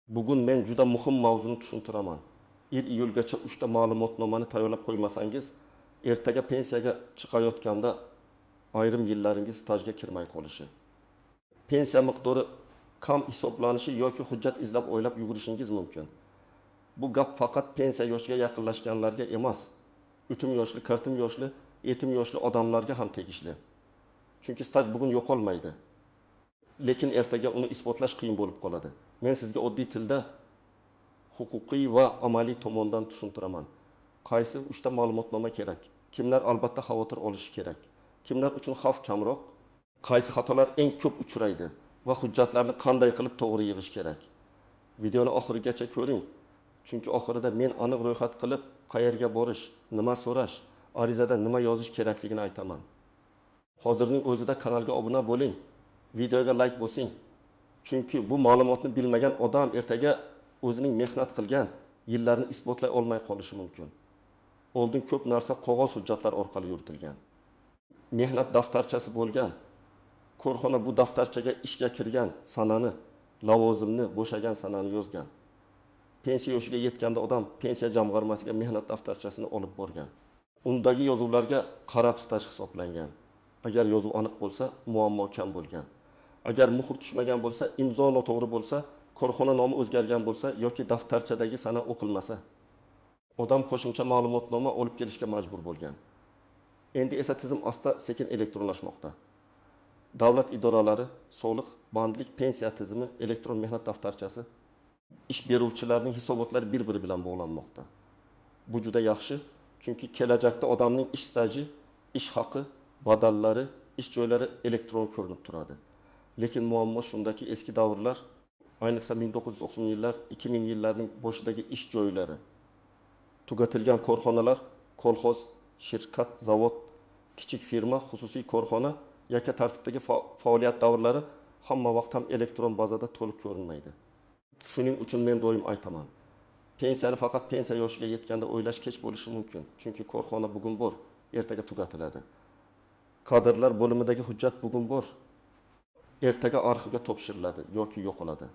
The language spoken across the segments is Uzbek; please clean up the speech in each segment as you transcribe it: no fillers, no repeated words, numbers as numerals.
Bugun men juda muhim mavzuni tushuntiraman. 1 iyulgacha 3 ta ma'lumotnomani tayyorlab qo'ymasangiz, ertaga pensiyaga chiqayotganda ayrim yillaringiz stajga kirmay qolishi. Pensiya miqdori kam hisoblanishi yoki hujjat izlab o'ylab yugurishingiz mumkin. Bu gap faqat pensiya yoshiga yaqinlashganlarga emas, o'tim yoshli, kirtim yoshli, yetim yoshli odamlarga ham tegishli. Chunki staj bugun yo'qolmaydi. Lekin ertaga uni isbotlash qiyin bo'lib qoladi. Men sizga oddiy tilda huquqiy va amaliy tomondan tushuntiraman. Qaysi 3 ta ma'lumotnoma kerak? Kimlar albatta xavotir olishi kerak? Kimlar uchun xavf kamroq? Qaysi xatolar eng ko'p uchraydi va hujjatlarni qanday qilib to'g'ri yig'ish kerak? Videoni oxirigacha ko'ring. Chunki oxirida men aniq ro'yxat qilib, qayerga borish, nima so'rash, arizada nima yozish kerakligini aytaman. Hozirning o'zida kanalga obuna bo'ling, videoga like bosing. Chunki bu ma'lumotni bilmagan odam ertaga o'zining mehnat qilgan yillarini isbotlay olmay qolishi mumkin. Oldin ko'p narsa qog'oz hujjatlar orqali yuritilgan. Mehnat daftarchasi bo'lgan. Korxona bu daftarchaga ishga kirgan sanani, lavozimni, bo'shagan sanani yozgan. Pensiya yoshiga yetganda odam pensiya jamg'armasiga mehnat daftarchasini olib borgan. Undagi yozuvlarga qarab staj hisoblangan. Agar yozuv aniq bo'lsa, muammo kam bo'lgan. Agar muhr tushmagan bo'lsa, imzo noto'g'ri bo'lsa, korxona nomi o'zgargan bo'lsa yoki daftarchadagi sana o'qilmasa, odam qo'shimcha ma'lumotnoma olib kelishga majbur bo'lgan. Endi esa tizim asta-sekin elektronlashmoqda. Davlat idoralari, soliq, bandlik, pensiya tizimi, elektron mehnat daftarchasi, ish beruvchilarning hisobotlari bir-biri bilan bog'lanmoqda. Bu juda yaxshi, chunki kelajakda odamning ish staji, ish haqi, badallari, ish joylari elektron ko'rinib turadi. Lekin muammo shundaki, eski davrlar, ayniqsa 1990 yillar, 2000 yillarning boshidagi ish joylari, tugatilgan korxonalar, kolxoz, shirkat, zavod, kichik firma, xususiy korxona, yakka tartibdagi faoliyat davrlari hamma vaqt ham elektron bazada to'liq ko'rinmaydi. Shuning uchun men doim aytaman. Pensiyani faqat pensiya yoshiga yetganda o'ylash kech bo'lishi mumkin. Chunki korxona bugun bor, ertaga tugatiladi. Kadrlar bo'limidagi hujjat bugun bor, ertaga arxivga topshiriladi yoki yo'qoladi.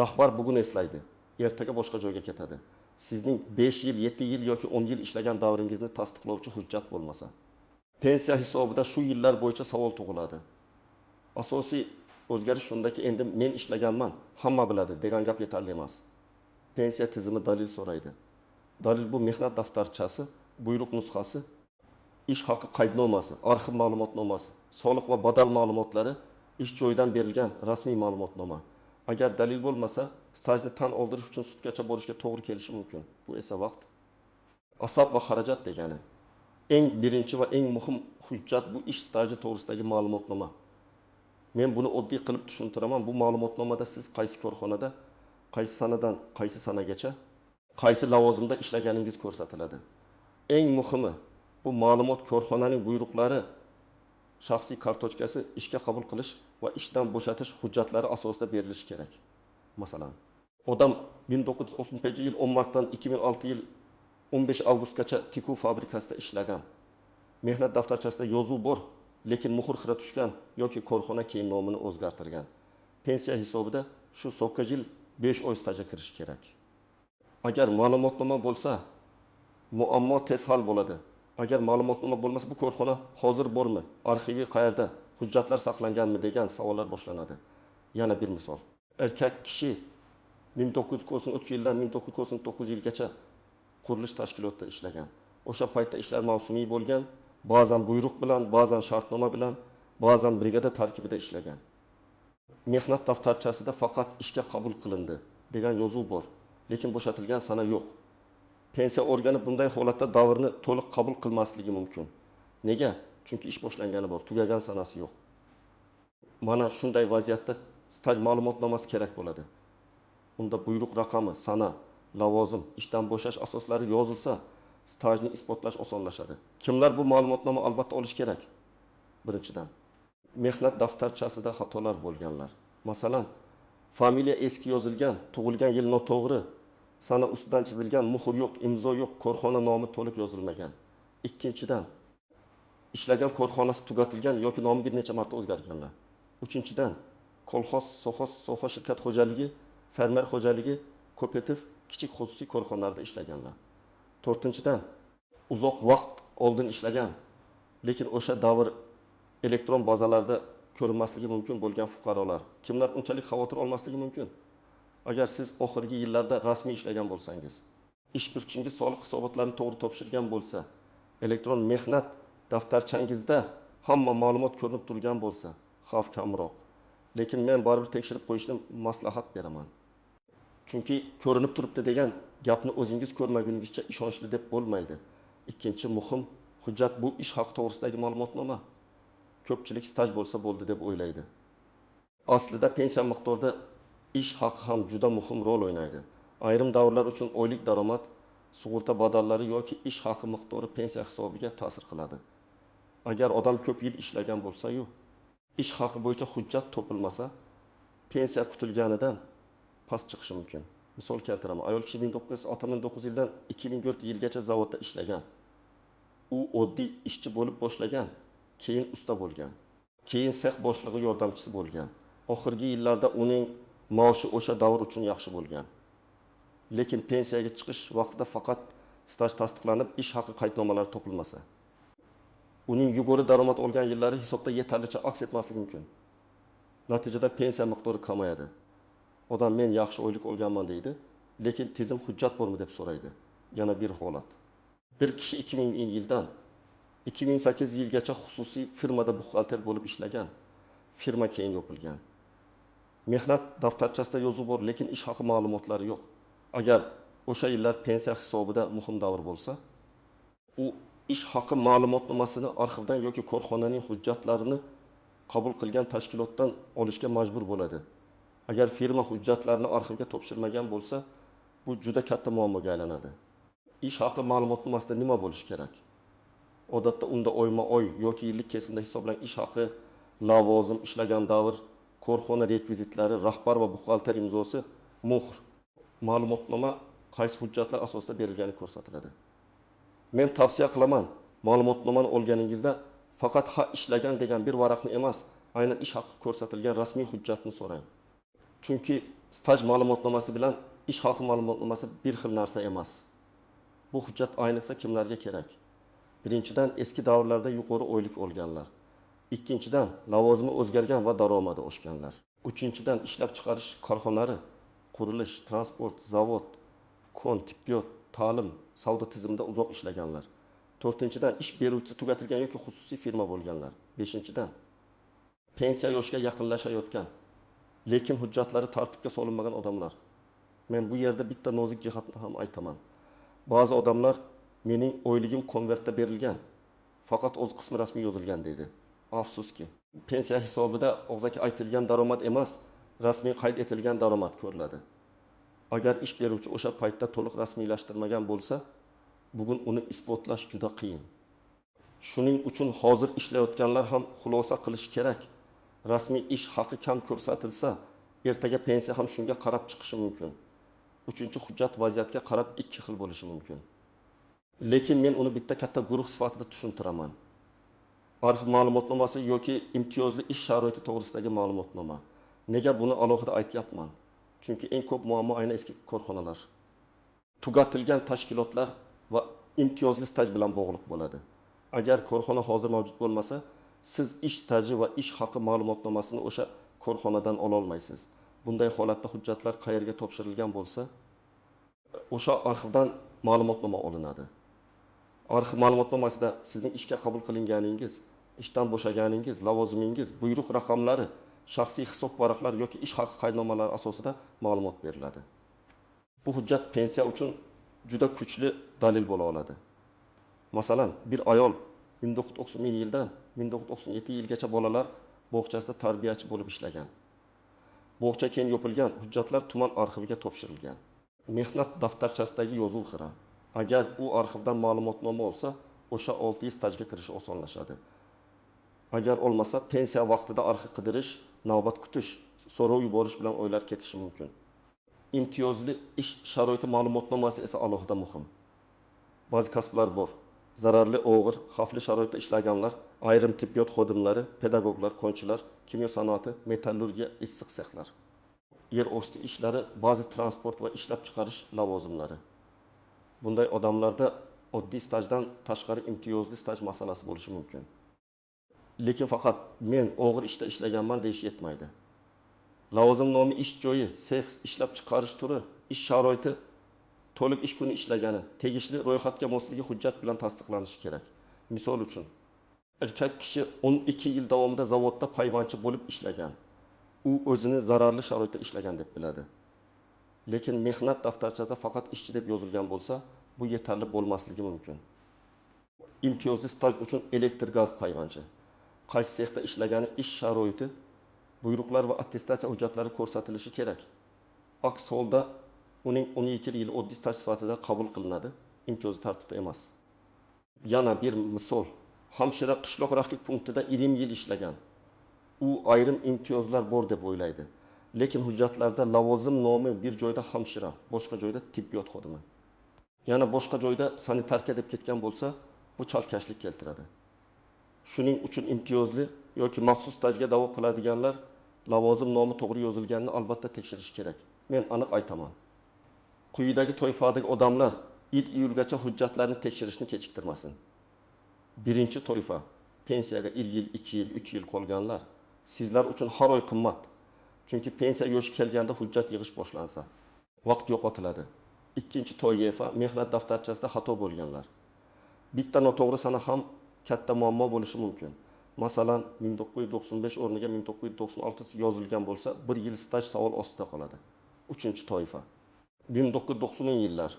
Rahbar bugun eslaydi, ertaga boshqa joyga ketadi. Sizning 5 yil, 7 yil yoki 10 yil ishlagan davringizni tasdiqlovchi hujjat bo'lmasa, pensiya hisobida shu yillar bo'yicha savol tug'iladi. Asosiy o'zgarish shundaki, endi men ishlaganman, hamma biladi degan gap yetarli emas. Pensiya tizimi dalil so'raydi. Dalil bu mehnat daftarchasi, buyruq nusxasi, ish haqi qaydnomasi, arxiv ma'lumotnomasi, soliq va badal ma'lumotlari, ish joyidan berilgan rasmiy ma'lumotnoma. Agar dalil bo'lmasa, stajni tan oldirish uchun sudgacha borishga to'g'ri kelishi mumkin. Bu esa vaqt, asob va xarajat degani. Eng birinchi va eng muhim hujjat bu ish staji to'g'risidagi ma'lumotnoma. Men buni oddiy qilib tushuntiraman. Bu ma'lumotnomada siz qaysi korxonada, qaysi sanadan qaysi sanagacha, qaysi lavozimda ishlaganingiz ko'rsatiladi. Eng muhimi, bu ma'lumot korxonaning buyruqlari, shaxsiy kartochkasi, ishga qabul qilish va ishdan bo'shatish hujjatlari asosida berilishi kerak. Masalan, odam 1930-yil 10 martdan 2006 yil 15 avgustgacha tikuv fabrikasida ishlagan. Mehnat daftarchasida yozuv bor, lekin muhr xira tushgan yoki korxona keyin nomini o'zgartirgan. Pensiya hisobida shu so'qqa yil 5 oy stajga kirish kerak. Agar ma'lumotnoma bo'lsa, muammo tez hal bo'ladi. Agar ma'lumotnoma bo'lmasa, bu korxona hozir bormi? Arxivi qayerda? Hujjatlar saqlanganmi degan savollar boshlanadi. Yana bir misol. Erkak kishi 1993 yildan 1999 yilgacha qurilish tashkilotida ishlagan. O'sha paytda ishlar mavsumiy bo'lgan, ba'zan buyruq bilan, ba'zan shartnoma bilan, ba'zan brigada tarkibida ishlagan. Mehnat daftarchasida faqat ishga qabul qilindi degan yozuv bor, lekin bo'shatilgan sana yo'q. Pensiya organi bunday holatda davrni to'liq qabul qilmasligi mumkin. Nega? Chunki ish boshlangani bor, tugagan sanasi yo'q. Mana shunday vaziyatda staj ma'lumotnomasi kerak bo'ladi. Unda buyruq raqami, sana, lavozim, ishdan bo'shash asoslari yozilsa, stajni isbotlash osonlashadi. Kimlar bu ma'lumotnoma albatta olish kerak? Birinchidan, mehnat daftarchasida xatolar bo'lganlar. Masalan, familiya eski yozilgan, tug'ilgan yil noto'g'ri, sana ustidan chizilgan, muhr yo'q, imzo yo'q, korxona nomi to'liq yozilmagan. Ikkinchidan, ishlagan korxonasi tugatilgan yoki nomi bir necha marta o'zgarganlar. Uchinchidan, kolxoz, so'xoz shirkat xo'jaligi fermer xo'jaligi, kooperativ, kichik xususiy korxonalarda ishlaganlar. 4-dan uzoq vaqt oldin ishlagan, lekin o'sha davr elektron bazalarda ko'rinmasligi mumkin bo'lgan fuqarolar. Kimlar unchalik xavotir olmasligi mumkin? Agar siz oxirgi yillarda rasmiy ishlagan bo'lsangiz, ish burchingiz soliq hisobotlarini to'g'ri topshirgan bo'lsa, elektron mehnat daftarchangizda hamma ma'lumot ko'rinib turgan bo'lsa, xavf kamroq. Lekin men baribir tekshirib qo'yishni maslahat beraman. Chunki ko'rinib turibdi degan gapni o'zingiz ko'rmaguningizcha ishonchli deb bo'lmaydi. Ikkinchi muhim hujjat bu ish haqi to'g'risidagi ma'lumotnoma. Ko'pchilik staj bo'lsa bo'ldi deb o'ylaydi. Aslida pensiya miqdorida ish haqi ham juda muhim rol o'ynaydi. Ayrim davrlar uchun oylik daromad, sug'urta badallari yoki ish haqi miqdori pensiya hisobiga ta'sir qiladi. Agar odam ko'p yil ishlagan bo'lsa-yu, ish haqi bo'yicha hujjat topilmasa, pensiya kutilganidan past chiqishi mumkin. Misol keltiraman. Ayol kishi 1969 yildan 2004 yilgacha zavodda ishlagan. U oddiy ishchi bo'lib boshlagan, keyin usta bo'lgan. Keyin sex boshlig'i yordamchisi bo'lgan. Oxirgi yillarda uning maoshi o'sha davr uchun yaxshi bo'lgan. Lekin pensiyaga chiqish vaqtida faqat staj tasdiqlanib, ish haqi qaydnomalari topilmasa, uning yuqori daromad olgan yillari hisobda yetarlicha aks etmasligi mumkin. Natijada pensiya miqdori kamayadi. Odam men yaxshi oylik olganman deydi, lekin tizim hujjat bormi deb so'raydi. Yana bir holat. Bir kishi 2000 yildan 2008 yilgacha xususiy firmada buxgalter bo'lib ishlagan. Firma keyin yopilgan. Mehnat daftarchasida yozuv bor, lekin ish haqi ma'lumotlari yo'q. Agar o'sha yillar pensiya hisobida muhim davr bo'lsa, u ish haqi ma'lumotnomasini arxivdan yoki korxonaning hujjatlarini qabul qilgan tashkilotdan olishga majbur bo'ladi. Agar firma hujjatlarini arxivga topshirmagan bo'lsa, bu juda katta muammoga aylanadi. Ish haqi ma'lumotnomasida nima bo'lishi kerak? Odatda unda oyma-oy yoki yillik kesimda hisoblangan ish haqi, lavozim, ishlagan davr, korxona rekvizitlari, rahbar va buxgalter imzosi, muhr. Ma'lumotnoma qaysi hujjatlar asosida berilgani ko'rsatiladi. Men tavsiya qilaman, ma'lumotnomani olganingizda faqat ha ishlagan degan bir varaqni emas, aynan ish haqi ko'rsatilgan rasmiy hujjatni so'rang. Chunki staj ma'lumotnomasi bilan ish haqi ma'lumotnomasi bir xil narsa emas. Bu hujjat ayniqsa kimlarga kerak? Birinchidan, eski davrlarda yuqori oylik olganlar. Ikkinchidan, lavozimi o'zgargan va daromadi oshganlar. Uchinchidan, ishlab chiqarish korxonalari, qurilish, transport, zavod, kon, tibbiyot, ta'lim, savdo tizimida uzoq ishlaganlar. 4-dan, ish beruvchisi tugatilgan yoki xususiy firma bo'lganlar. 5-dan, pensiya yoshiga yaqinlashayotgan, lekin hujjatlari tartibga solinmagan odamlar. Men bu yerda bitta nozik jihatni ham aytaman. Ba'zi odamlar mening oyligim konvertda berilgan, faqat o'z qismi rasmiy yozilgan deydi. Afsuski, pensiya hisobida og'zaki aytilgan daromad emas, rasmiy qayd etilgan daromad ko'riladi. Agar ish beruvchi o'sha paytda to'liq rasmiylashtirmagan bo'lsa, bugun uni isbotlash juda qiyin. Shuning uchun hozir ishlayotganlar ham xulosa qilish kerak. Rasmiy ish haqi kam ko'rsatilsa, ertaga pensiya ham shunga qarab chiqishi mumkin. Uchinchi hujjat vaziyatga qarab ikki xil bo'lishi mumkin. Lekin men uni bitta katta guruh sifatida tushuntiraman. Arxiv ma'lumotnomasi yoki imtiyozli ish sharoiti to'g'risidagi ma'lumotnoma. Nega buni alohida aytyapman? Chunki eng ko'p muammo aynan eski korxonalar, tugatilgan tashkilotlar va imtiyozli staj bilan bog'liq bo'ladi. Agar korxona hozir mavjud bo'lmasa, siz ish staji va ish haqi ma'lumotnomasini o'sha korxonadan ola olmaysiz. Bunday holatda hujjatlar qayerga topshirilgan bo'lsa, o'sha arxivdan ma'lumotnoma olinadi. Arxiv ma'lumotnomasida sizning ishga qabul qilinganingiz, ishdan bo'shaganingiz, lavozimingiz, buyruq raqamlari, shaxsiy hisob varaqlar yoki ish haqi qaydnomalari asosida ma'lumot beriladi. Bu hujjat pensiya uchun juda kuchli dalil bo'la oladi. Masalan, bir ayol 1990 yildan 1997 yilgacha bolalar bog'chasida tarbiyachi bo'lib ishlagan. Bog'cha keyin yopilgan, hujjatlar tuman arxiviga topshirilgan. Mehnat daftarchasidagi yozuv xira. Agar u arxivdan ma'lumotnoma olsa, o'sha 6 yil stajga kirish osonlashadi. Agar olmasa, pensiya vaqtida arxiv qidirish, navbat kutish, so'rov yuborish bilan oylar ketishi mumkin. Imtiyozli ish sharoiti ma'lumotnomasi esa alohida muhim. Ba'zi kasblar bor. Zararli, og'ir, xavfli sharoitda ishlaganlar, ayrim tibbiyot xodimlari, pedagoglar, konchilar, kimyo sanoati, metallurgiya, issiq sexlar. yer osti ishlari, ba'zi transport va ishlab chiqarish lavozimlari. Bunday odamlarda oddiy stajdan tashqari imtiyozli staj masalasi bo'lishi mumkin. Lekin faqat men og'ir ishda ishlaganman deyish yetmaydi. Lavozim nomi, ish joyi, sex, ishlab chiqarish turi, ish sharoiti, to'liq ish kuni ishlagani, tegishli ro'yxatga mosligi hujjat bilan tasdiqlanishi kerak. Misol uchun, erkak kishi 12 yil davomida zavodda payvandchi bo'lib ishlagan. U o'zini zararli sharoitda ishlagan deb biladi. Lekin mehnat daftarchasida faqat ishchi deb yozilgan bo'lsa, bu yetarli bo'lmasligi mumkin. Imtiyozli staj uchun elektr gaz payvandchi, qaysi sexda ishlagani, ish sharoiti, buyruqlar va attestatsiya hujjatlari ko'rsatilishi kerak. Aks holda uning 12 yil oddiy staj sifatida qabul qilinadi, imtiyozli tartibda emas. Yana bir misol, hamshira qishloq rahlik punktida 20 yil ishlagan. U ayrim imtiyozlar bor deb o'ylaydi. Lekin hujjatlarda lavozim nomi bir joyda hamshira, boshqa joyda tibbiyot xodimi. Yana boshqa joyda sanitarka deb ketgan bo'lsa, bu chalkashlik keltiradi. Shuning uchun imtiyozli yoki maxsus stajga da'vo qiladiganlar lavozim nomi to'g'ri yozilganini albatta tekshirish kerak. Men aniq aytaman. Quyidagi toifadagi odamlar iyulgacha hujjatlarni tekshirishni kechiktirmasin. Birinchi toifa, pensiyaga 1 yil, 2 yil, 3 yil qolganlar. Sizlar uchun har oy qimmat. Chunki pensiya yoshi kelganda hujjat yig'ish boshlansa, vaqt yo'qotiladi. Ikkinchi toifa, mehnat daftarchasida xato bo'lganlar. Bitta noto'g'ri sana ham katta muammo bo'lishi mumkin. Masalan, 1995 o'rniga 1996 yozilgan bo'lsa, 1 yil staj savol ostida qoladi. Uchinchi toifa, 1990 yillar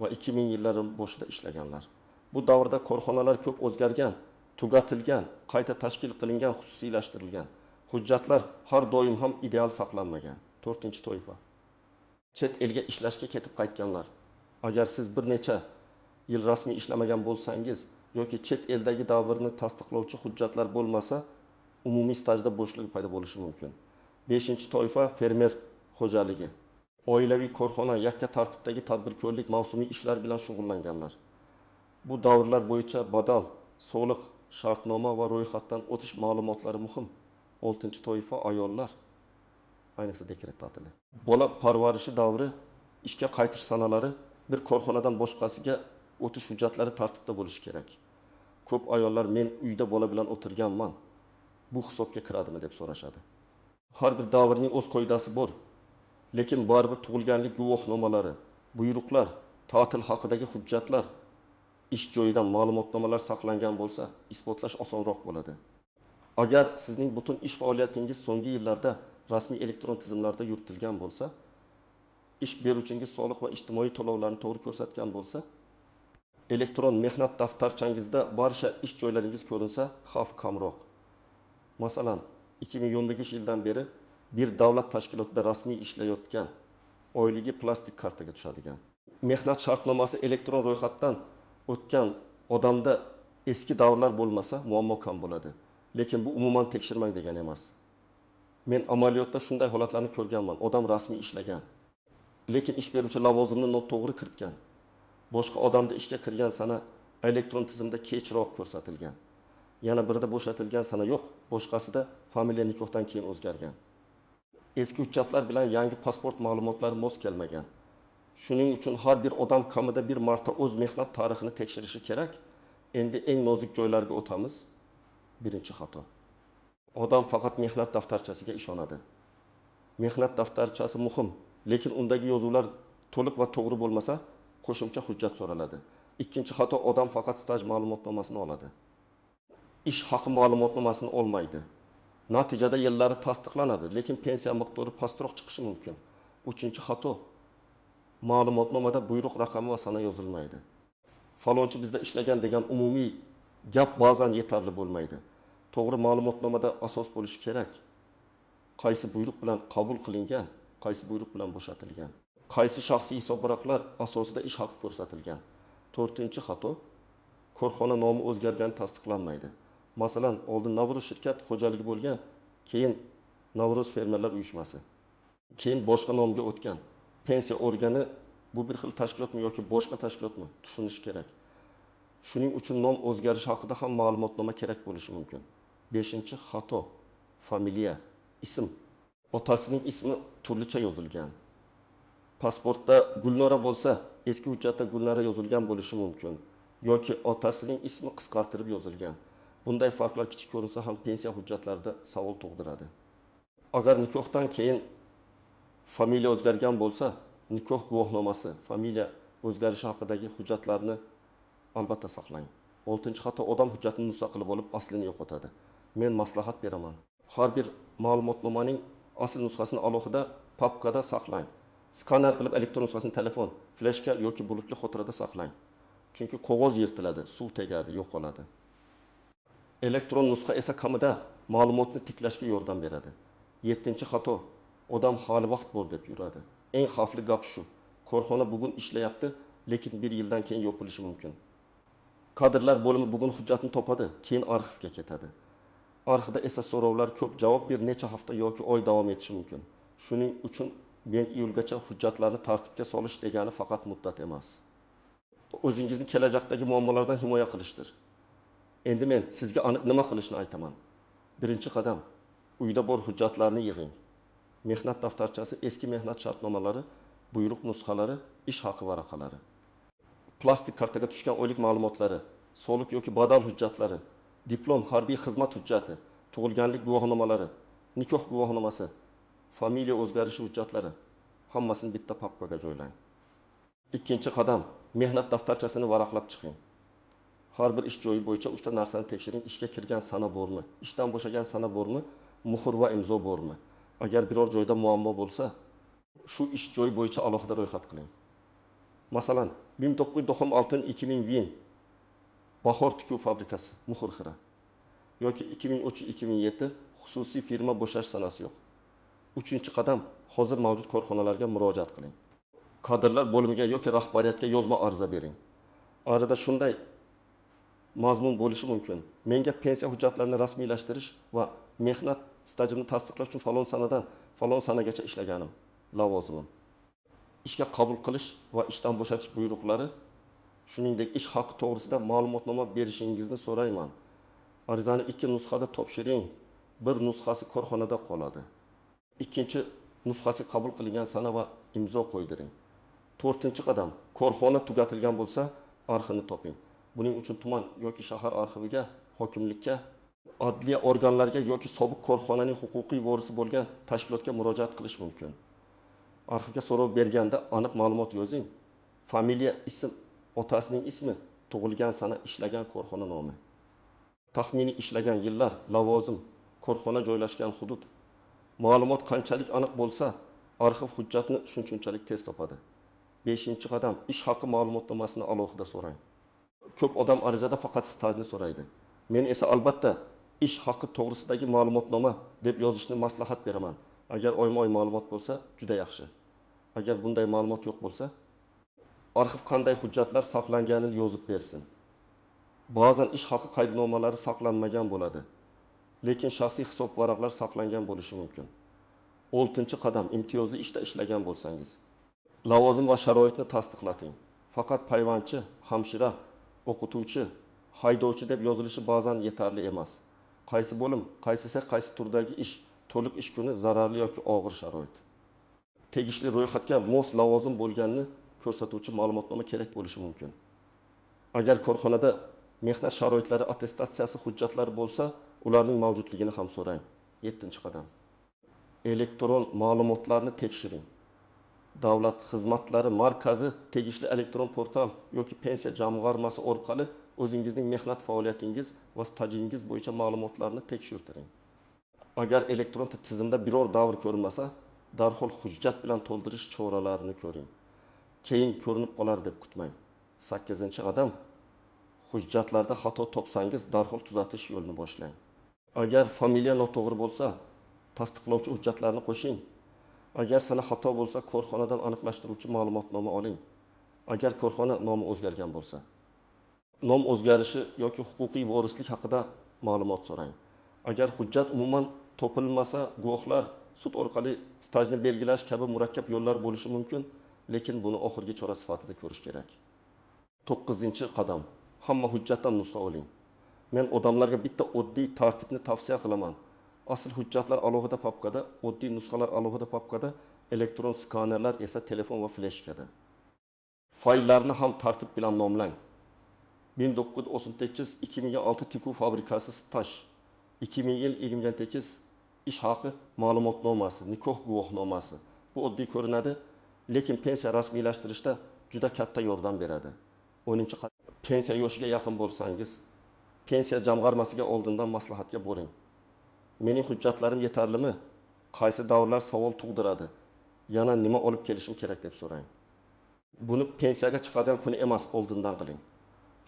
va 2000 yillar boshida ishlaganlar. Bu davrda korxonalar ko'p o'zgargan, tugatilgan, qayta tashkil qilingan, xususiylashtirilgan. Hujjatlar har doim ham ideal saqlanmagan. 4-toifa, chet elga ishlashga ketib qaytganlar. Agar siz bir necha yil rasmiy ishlamagan bo'lsangiz yoki chet eldagi davrni tasdiqlovchi hujjatlar bo'lmasa, umumiy stajda bo'shlik paydo bo'lishi mumkin. 5-toifa, fermer xo'jaligi, oilaviy korxona, yakka tartibdagi tadbirkorlik, mavsumiy ishlar bilan shug'ullanganlar. Bu davrlar bo'yicha badal, soliq, shartnoma va ro'yxatdan o'tish ma'lumotlari muhim. 6-toifa, ayollar, ayniqsa dekret ta'tili. Bola parvarishi davri, ishga qaytish sanalari, bir korxonadan boshqasiga o'tish hujjatlari tartibda bo'lishi kerak. Ko'p ayollar men uyda bola bilan o'tirganman, bu hisobga kiradimi deb so'rashadi. Har bir davrning o'z qoidasi bor. Lekin baribir tug'ilganlik guvohnomalari, buyruqlar, ta'til haqidagi hujjatlar, ish joyidan ma'lumotnomalar saqlangan bo'lsa, isbotlash osonroq bo'ladi. Agar sizning butun ish faoliyatingiz so'nggi yillarda rasmiy elektron tizimlarda yuritilgan bo'lsa, ish beruvchingiz soliq va ijtimoiy to'lovlarni to'g'ri ko'rsatgan bo'lsa, elektron mehnat daftarchangizda barcha ish joylaringiz ko'rinsa, xavf kamroq. Masalan, 2015 yildan beri bir davlat tashkilotida rasmiy ishlayotgan, oyligi plastik kartaga tushadigan. Mehnat shartnomasi elektron ro'yxatdan o'tgan odamda eski davrlar bo'lmasa, muammo kam bo'ladi. Lekin bu umuman tekshirmang degani emas. Men amaliyotda shunday holatlarni ko'rganman. Odam rasmiy ishlagan, lekin ish beruvchi lavozimni noto'g'ri kiritgan. Boshqa odamda ishga kirgan sana elektron tizimda kechroq ko'rsatilgan. Yana birida bo'shatilgan sana yo'q, boshqasida familiya nikohdan keyin o'zgargan. Eski hujjatlar bilan yangi pasport ma'lumotlari mos kelmagan. Shuning uchun har bir odam kamida bir marta o'z mehnat tarixini tekshirishi kerak. Endi eng nozik joylarga o'tamiz. Birinchi xato. Odam faqat mehnat daftarchasiga ishonadi. Mehnat daftarchasi muhim, lekin undagi yozuvlar to'liq va to'g'ri bo'lmasa, qo'shimcha hujjat so'raladi. Ikkinchi xato, odam faqat staj ma'lumotnomasini oladi. Ish haqi ma'lumotnomasini olmaydi. Natijada yillari tasdiqlanadi, lekin pensiya miqdori pastroq chiqishi mumkin. Uchinchi xato, ma'lumotnomada buyruq raqami va sana yozilmaydi. Falonchi bizda ishlagan degan umumiy gap ba'zan yetarli bo'lmaydi. To'g'ri ma'lumotnomada asos bo'lishi kerak. Qaysi buyruq bilan qabul qilingan, qaysi buyruq bilan bo'shatilgan, qaysi shaxsiy hisobvaraqlar asosida ish haqi ko'rsatilgan. 4-xato, korxona nomi o'zgargani tasdiqlanmaydi. Masalan, oldin Navruz shirkat xo'jaligi bo'lgan, keyin Navruz fermerlar uyushmasi, keyin boshqa nomga o'tgan. Pensiya organi bu bir xil tashkilotmi yoki boshqa tashkilotmi tushunish kerak. Shuning uchun nom o'zgarishi haqida ham ma'lumotnoma kerak bo'lishi mumkin. 5-xato, familiya, ism. Otasining ismi turlicha yozilgan. Pasportda Gulnora bo'lsa, eski hujjatda Gulnora yozilgan bo'lishi mumkin. Yoki otasining ismi qisqartirib yozilgan. Bunday farqlar kichik ko'rinsa ham pensiya hujjatlarida savol tug'diradi. Agar nikohdan keyin familiya o'zgargan bo'lsa, nikoh guvohnomasi, familiya o'zgarishi haqidagi hujjatlarni albatta saqlang. 6-xato odam hujjatini nusxa qilib olib aslini yo'qotadi. Men maslahat beraman. Har bir ma'lumotnomaning asl nusxasini alohida papkada saqlang. Skaner qilib elektron nusxasini telefon, flashka yoki bulutli xotirada saqlang. Chunki qog'oz yirtiladi, suv tegadi, yo'qoladi. Elektron nusxa esa kamida ma'lumotni tiklashga yordam beradi. 7-xato odam hali vaqt bor deb yuradi. Eng xavfli gap shu. Korxona bugun ishlayapti, lekin 1 yildan keyin yopilishi mumkin. Kadrlar bo'limi bugun hujjatni topadi, keyin arxivga ketadi. Arxivda esa so'rovlar ko'p, javob bir necha hafta yoki oy davom etishi mumkin. Shuning uchun men iyulgacha hujjatlarni tartibga solish degani faqat muddat emas. O'zingizni kelajakdagi muammolardan himoya qilishdir. Endi men sizga aniq nima qilishni aytaman. Birinchi qadam, uyda bor hujjatlarni yig'ing. Mehnat daftarchasi, eski mehnat shartnomalari, buyruq nusxalari, ish haqi varaqalari. Plastik kartaga tushgan oylik ma'lumotlari, soliq yoki badal hujjatlari, diplom, harbiy xizmat hujjati, tug'ilganlik guvohnomalari, nikoh guvohnomasi, familiya o'zgarishi hujjatlari hammasini bitta papkaga joylang. Ikkinchi qadam, mehnat daftarchasini varaqlab chiqing. Har bir ish joyi bo'yicha 3 ta narsani tekshiring. Ishga kirgan sana bormi? Ishdan bo'shagan sana bormi? Muhr va imzo bormi? Agar biror joyda muammo bo'lsa, shu ish joyi bo'yicha alohida ro'yxat qiling. Masalan, 1996-2000 Bahor tikuv fabrikasi muhr xira. Yoki 2003-2007 xususiy firma bo'shash sanasi yo'q. 3-qadam, hozir mavjud korxonalarga murojaat qiling. Kadrlar bo'limiga yoki rahbariyatga yozma ariza bering. Arada shunday mazmun bo'lishi mumkin. Menga pensiya hujjatlarini rasmiylashtirish va mehnat stajimni tasdiqlash uchun falon sanadan falon sanagacha ishlaganim, lavozimim. Ishga qabul qilish va ishdan bo'shatish buyruqlari, shuningdek ish haqi to'g'risida ma'lumotnoma berishingizni so'rayman. Arizani 2 nusxada topshiring. Bir nusxasi korxonada qoladi. Ikkinchi nusxasi qabul qilingan sana va imzo qo'ydiring. 4-qadam, korxona tugatilgan bo'lsa, arxivni toping. Buning uchun tuman yoki shahar arxiviga, hokimlikka, adliya organlariga yoki sobiq korxonaning huquqiy vorisi bo'lgan tashkilotga murojaat qilish mumkin. Arxivga so'rov berganda aniq ma'lumot yozing. Familiya, ism, otasining ismi, tug'ilgan sana, ishlagan korxona nomi. Taxminiy ishlagan yillar, lavozim, korxona joylashgan hudud. Ma'lumot qanchalik aniq bo'lsa, arxiv hujjatni shunchalik tez topadi. 5-qadam, ish haqi ma'lumotnomasini alohida so'rang. Ko'p odam arizada faqat stajni so'raydi. Men esa albatta ish haqi to'g'risidagi ma'lumotnoma deb yozishni maslahat beraman. Agar oyma-oy ma'lumot bo'lsa, juda yaxshi. Agar bunday ma'lumot yo'q bo'lsa, arxiv qanday hujjatlar saqlanganini yozib bersin. Ba'zan ish haqi qaydnomalari saqlanmagan bo'ladi, lekin shaxsiy hisob varaqlar saqlangan bo'lishi mumkin. 6-qadam, imtiyozli ishda ishlagan bo'lsangiz, lavozim va sharoitni tasdiqlating. Faqat payvandchi, hamshira, o'qituvchi, haydovchi deb yozilishi ba'zan yetarli emas. Qaysi bo'lim, qaysi sex, qaysi turdagi ish, to'liq ish kuni, zararli yoki og'ir sharoit. Tegishli ro'yxatga mos lavozim bo'lganini ko'rsatuvchi ma'lumotnoma kerak bo'lishi mumkin. Agar korxonada mehnat sharoitlari attestatsiyasi hujjatlari bo'lsa, ularning mavjudligini ham so'rang. 7-qadam. Elektron ma'lumotlarni tekshiring. Davlat xizmatlari markazi tegishli elektron portal yoki pensiya jamg'armasi orqali o'zingizning mehnat faoliyatingiz va stajingiz bo'yicha ma'lumotlarni tekshirtiring. Agar elektron tizimda biror davr ko'rinmasa, darhol hujjat bilan to'ldirish choralarini ko'ring. Keyin ko'rinib qolar deb kutmang. 8-qadam, hujjatlarda xato topsangiz, darhol tuzatish yo'lini boshlang. Agar familiya noto'g'ri bo'lsa, tasdiqlovchi hujjatlarni qo'shing. Agar sana xato bo'lsa, korxonadan aniqlashtiruvchi ma'lumotnoma oling. Agar korxona nomi o'zgargan bo'lsa, nom o'zgarishi yoki huquqiy vorislik haqida ma'lumot so'rang. Agar hujjat umuman topilmasa, guvohlar, sud orqali stajni belgilash kabi murakkab yo'llar bo'lishi mumkin, lekin buni oxirgi chora sifatida ko'rish kerak. 9-qadam, hamma hujjatdan nusxa oling. Men odamlarga bitta oddiy tartibni tavsiya qilaman. asl hujjatlar alohida papkada, oddiy nusxalar alohida papkada, elektron skanerlar esa telefon va fleshkada. Fayllarni ham tartib bilan nomlang. 1938-2006 tikuv fabrikasi staj, 2028 ish haqi ma'lumotnomasi, nikoh guvohnomasi. Bu oddiy ko'rinadi, lekin pensiya rasmiylashtirishda juda katta yordam beradi. 10-chi pensiya yoshiga yaqin bo'lsangiz, pensiya jamg'armasiga oldindan maslahatga boring. Mening hujjatlarim yetarlimi? Qaysi davrlar savol tug'diradi? Yana nima olib kelishim kerak deb so'rang. Buni pensiyaga chiqadigan kuni emas, oldindan qiling.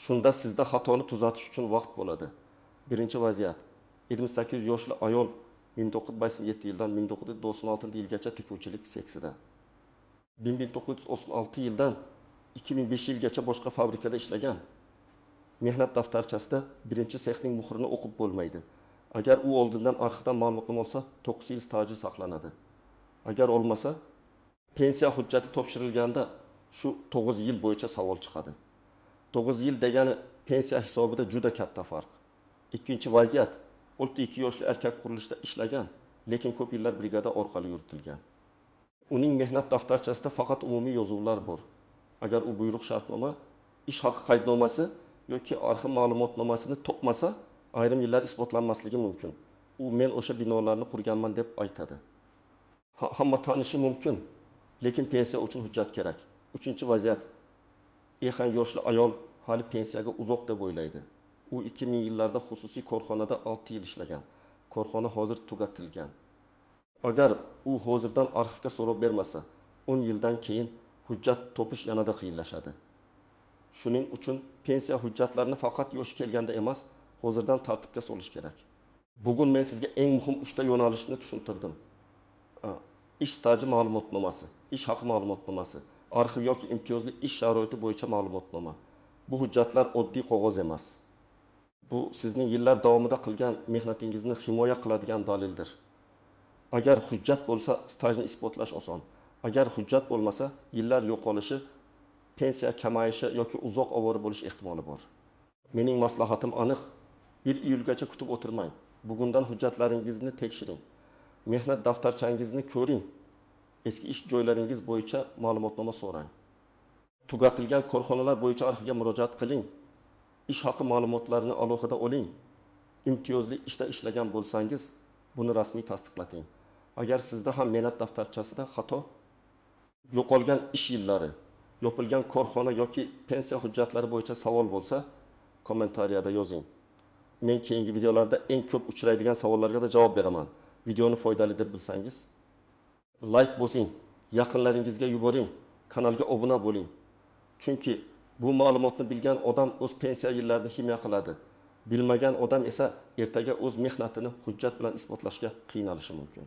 Shunda sizda xatoni tuzatish uchun vaqt bo'ladi. Birinchi vaziyat. 28 yoshli ayol 1907 yildan 1996 yilgacha tikuvchilik seksida. 1936 yildan 2005 yilgacha boshqa fabrikada ishlagan. Mehnat daftarchasida birinchi sexning muhrini o'qib bo'lmaydi. Agar u oldindan arxivdan ma'lumotnoma olsa, 9 yil staji saqlanadi. Agar olmasa, pensiya hujjati topshirilganda shu 9 yil bo'yicha savol chiqadi. 9 yil degani pensiya hisobida juda katta farq. Ikkinchi vaziyat, 32 yoshli erkak qurilishda ishlagan, lekin ko'p yillar brigada orqali yuritilgan. Uning mehnat daftarchasida faqat umumiy yozuvlar bor. Agar u buyruq shartnoma, ish haqi qaydnomasi yoki arxiv ma'lumotnomasini topmasa, ayrim yillar isbotlanmasligi mumkin. U men o'sha binolarni qurganman deb aytadi. Hamma tanishi mumkin, lekin pensiya uchun hujjat kerak. Uchinchi vaziyat, Exan yoshli ayol hali pensiyaga uzoq deb o'ylaydi. U 2000 yillarda xususiy korxonada 6 yil ishlagan. Korxona hozir tugatilgan. Agar u hozirdan arxivga so'rab bermasa, 10 yildan keyin hujjat topish yanada qiyinlashadi. Shuning uchun pensiya hujjatlarini faqat yosh kelganda emas, hozirdan tartibga solish kerak. Bugun men sizga eng muhim 3 ta yo'nalishni tushuntirdim. Ish staji ma'lumotnomasi, ish haqi ma'lumotnomasi, arxiv yoki imtiyozli ish sharoiti bo'yicha ma'lumotnoma. Bu hujjatlar oddiy qog'oz emas. Bu sizning yillar davomida qilgan mehnatingizni himoya qiladigan dalildir. Agar hujjat bo'lsa, stajni isbotlash oson. Agar hujjat bo'lmasa, yillar yo'qolishi, pensiya kamayishi yoki uzoq ovora bo'lish ehtimoli bor. Mening maslahatim aniq. 1 iyulgacha kutib o'tirmang. Bugundan hujjatlaringizni tekshiring. Mehnat daftarchangizni ko'ring. Eski ish joylaringiz bo'yicha ma'lumotnoma so'rang. Tugatilgan korxonalar bo'yicha arxivga murojaat qiling. Ish haqi ma'lumotlarini alohida oling. Imtiyozli ishda ishlagan bo'lsangiz, buni rasmiy tasdiqlating. Agar sizda ham mehnat daftarchasida xato, yo'qolgan ish yillari, yopilgan korxona yoki pensiya hujjatlari bo'yicha savol bo'lsa, kommentariyada yozing. Men keyingi videolarda eng ko'p uchraydigan savollarga da javob beraman. Videoni foydali deb bilsangiz, like bosing, yaqinlaringizga yuboring, kanalga obuna bo'ling. Chunki bu ma'lumotni bilgan odam o'z pensiya yillarini himoya qiladi. Bilmagan odam esa ertaga o'z mehnatini hujjat bilan isbotlashga qiynalishi mumkin.